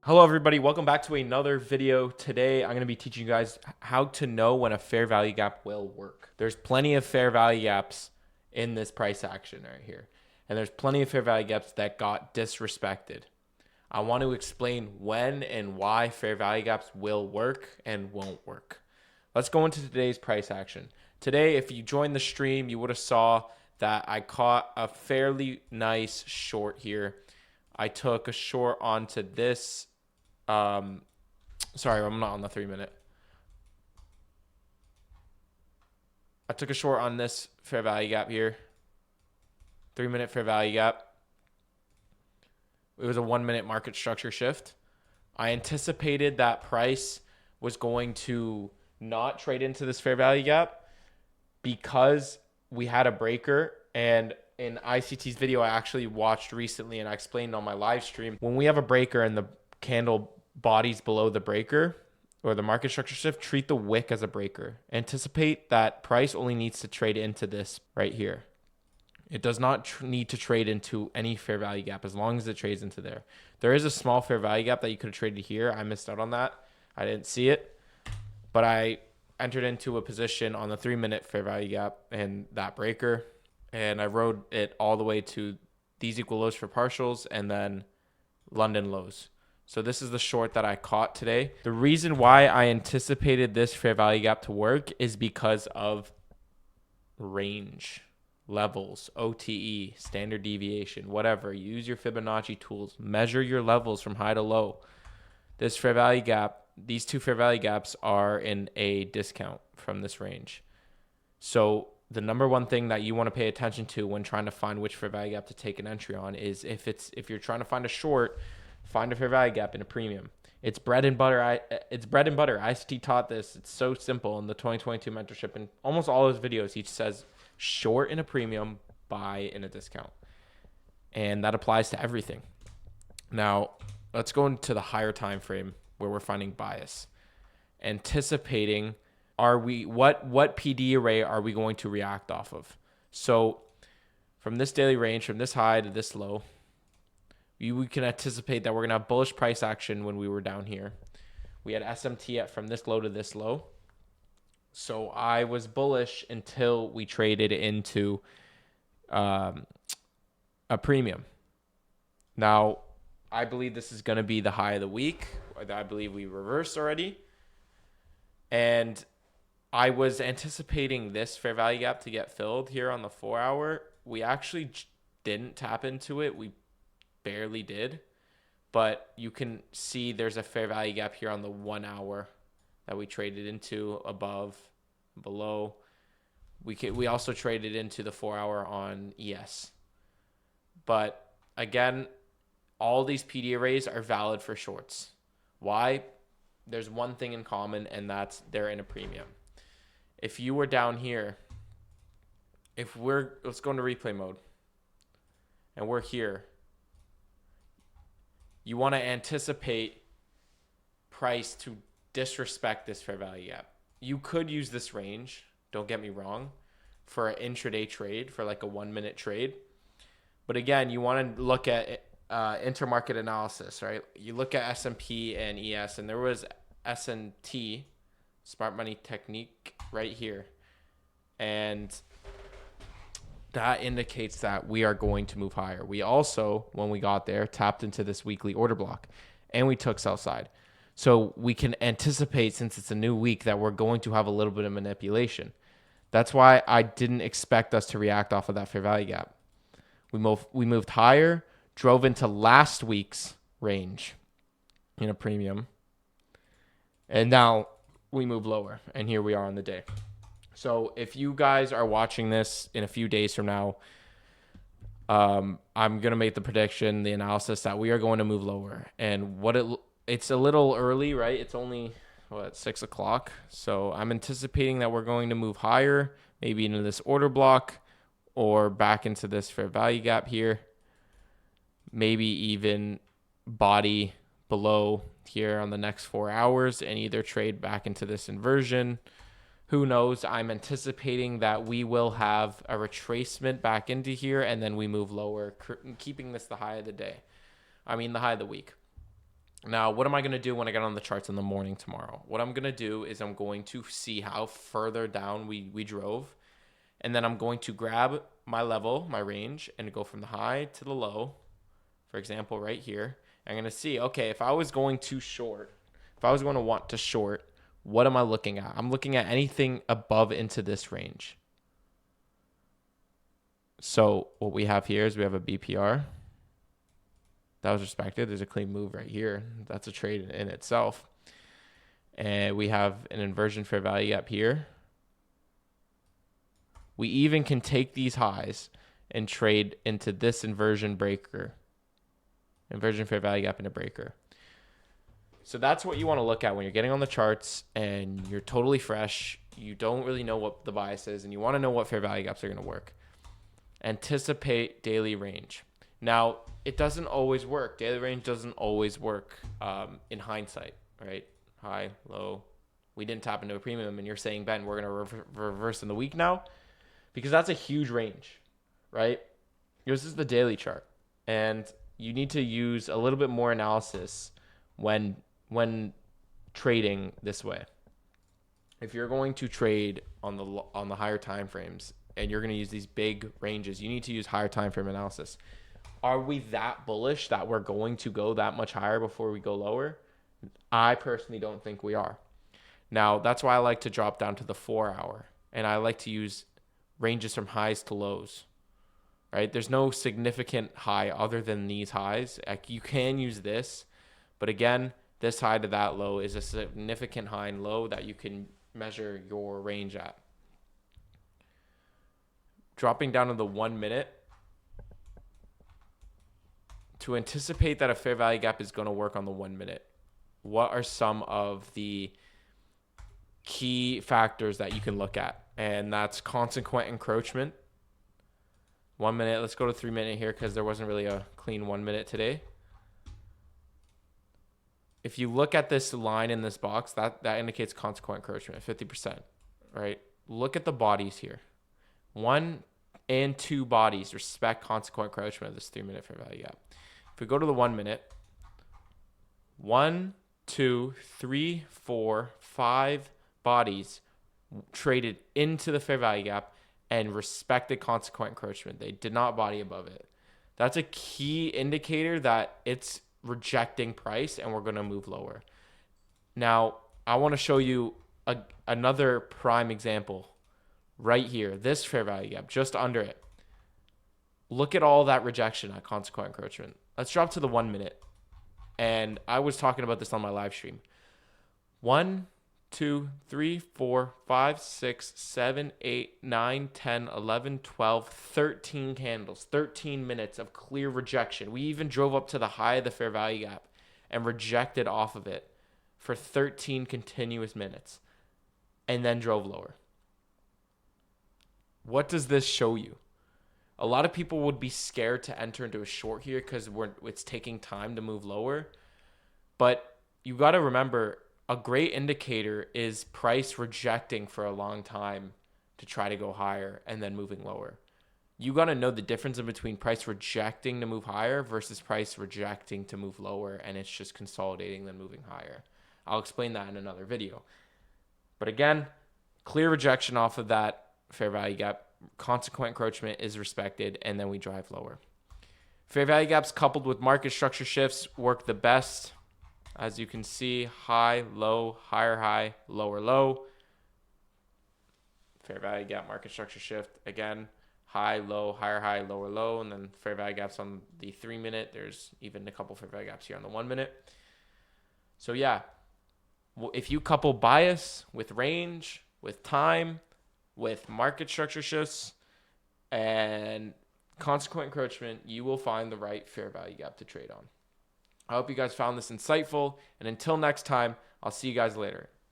Hello everybody, welcome back to another video. Today I'm going to be teaching you guys how to know when a fair value gap will work. There's plenty of fair value gaps in this price action right here. And there's plenty of fair value gaps that got disrespected. I want to explain when and why fair value gaps will work and won't work. Let's go into today's price action. Today, if you joined the stream, you would have saw that I caught a fairly nice short here. I took a short onto this sorry, I'm not on the 3 minute. I took a short on this fair value gap here. 3 minute fair value gap. It was a 1 minute market structure shift. I anticipated that price was going to not trade into this fair value gap because we had a breaker. And in ICT's video I actually watched recently and I explained on my live stream, when we have a breaker and the candle bodies below the breaker or the market structure shift, treat the wick as a breaker. Anticipate that price only needs to trade into this right here. It does not need to trade into any fair value gap as long as it trades into there. There is a small fair value gap that you could have traded here. I missed out on that. I didn't see it, but I entered into a position on the 3 minute fair value gap and that breaker, and I rode it all the way to these equal lows for partials and then London lows. So this is the short that I caught today. The reason why I anticipated this fair value gap to work is because of range, levels, OTE, standard deviation, whatever. Use your Fibonacci tools. Measure your levels from high to low. This fair value gap, these two fair value gaps are in a discount from this range. So the number one thing that you want to pay attention to when trying to find which fair value gap to take an entry on is if you're trying to find a short, find a fair value gap in a premium. It's bread and butter. It's bread and butter. ICT taught this. It's so simple in the 2022 mentorship. And almost all his videos, he says short in a premium, buy in a discount. And that applies to everything. Now, let's go into the higher time frame where we're finding bias. Anticipating, what PD array are we going to react off of? So from this daily range, from this high to this low, we can anticipate that we're going to have bullish price action when we were down here. We had SMT from this low to this low. So I was bullish until we traded into a premium. Now, I believe this is going to be the high of the week. I believe we reversed already. And I was anticipating this fair value gap to get filled here on the 4 hour. We actually didn't tap into it. We barely did, but you can see there's a fair value gap here on the 1 hour that we traded into, above, below. We also traded into the 4 hour on ES. But again, all these PD arrays are valid for shorts. Why? There's one thing in common, and that's they're in a premium. If you were down here, let's go into replay mode, and we're here, you want to anticipate price to disrespect this fair value gap. You could use this range, don't get me wrong, for an intraday trade, for like a 1 minute trade. But again, you want to look at intermarket analysis, right? You look at S&P and ES, and there was S&T, Smart Money Technique, right here. And that indicates that we are going to move higher. We also, when we got there, tapped into this weekly order block and we took sell side. So we can anticipate, since it's a new week, that we're going to have a little bit of manipulation. That's why I didn't expect us to react off of that fair value gap. We moved higher, drove into last week's range in a premium, and now we move lower, and here we are on the day. So if you guys are watching this in a few days from now, I'm going to make the prediction, the analysis, that we are going to move lower. And it's a little early, right? It's only, 6 o'clock. So I'm anticipating that we're going to move higher, maybe into this order block or back into this fair value gap here. Maybe even body below here on the next 4 hours and either trade back into this inversion. Who knows? I'm anticipating that we will have a retracement back into here, and then we move lower, keeping this the high of the day. The high of the week. Now, what am I going to do when I get on the charts in the morning tomorrow? What I'm going to do is I'm going to see how further down we drove. And then I'm going to grab my level, my range, and go from the high to the low. For example, right here. I'm going to see, okay, if I was going to short, if I was going to want to short, what am I looking at? I'm looking at anything above into this range. So what we have here is we have a BPR. That was respected. There's a clean move right here. That's a trade in itself. And we have an inversion fair value gap here. We even can take these highs and trade into this inversion breaker. Inversion fair value gap in a breaker. So that's what you want to look at when you're getting on the charts and you're totally fresh. You don't really know what the bias is and you want to know what fair value gaps are going to work. Anticipate daily range. Now, it doesn't always work. Daily range doesn't always work in hindsight, right? High, low. We didn't tap into a premium and you're saying, Ben, we're going to reverse in the week now? Because that's a huge range, right? This is the daily chart. And you need to use a little bit more analysis when trading this way. If you're going to trade on the higher time frames and you're going to use these big ranges, you need to use higher time frame analysis. Are we that bullish that we're going to go that much higher before we go lower? I personally don't think we are. Now, that's why I like to drop down to the 4 hour. And I like to use ranges from highs to lows, right? There's no significant high other than these highs. Like you can use this, but again, this high to that low is a significant high and low that you can measure your range at. Dropping down to the 1 minute, to anticipate that a fair value gap is going to work on the 1 minute, what are some of the key factors that you can look at? And that's consequent encroachment. 1 minute. Let's go to 3 minute here because there wasn't really a clean 1 minute today. If you look at this line in this box, that indicates consequent encroachment, 50%, right? Look at the bodies here. 1 and 2 bodies respect consequent encroachment of this 3 minute fair value gap. If we go to the 1 minute, 1, 2, 3, 4, 5 bodies traded into the fair value gap and respected consequent encroachment. They did not body above it. That's a key indicator that it's rejecting price and we're going to move lower. Now, I want to show you another prime example right here. This fair value gap, just under it. Look at all that rejection at consequent encroachment. Let's drop to the 1 minute. And I was talking about this on my live stream. 1, 2, 3, 4, 5, 6, 7, 8, 9, 10, 11, 12, 13 candles, 13 minutes of clear rejection. We even drove up to the high of the fair value gap and rejected off of it for 13 continuous minutes and then drove lower. What does this show you? A lot of people would be scared to enter into a short here because it's taking time to move lower. But you got to remember, a great indicator is price rejecting for a long time to try to go higher and then moving lower. You got to know the difference in between price rejecting to move higher versus price rejecting to move lower, and it's just consolidating then moving higher. I'll explain that in another video. But again, clear rejection off of that fair value gap, consequent encroachment is respected, and then we drive lower. Fair value gaps coupled with market structure shifts work the best. As you can see, high, low, higher high, lower low. Fair value gap, market structure shift. Again, high, low, higher high, lower low. And then fair value gaps on the 3 minute. There's even a couple fair value gaps here on the 1 minute. So yeah, if you couple bias with range, with time, with market structure shifts, and consequent encroachment, you will find the right fair value gap to trade on. I hope you guys found this insightful, and until next time, I'll see you guys later.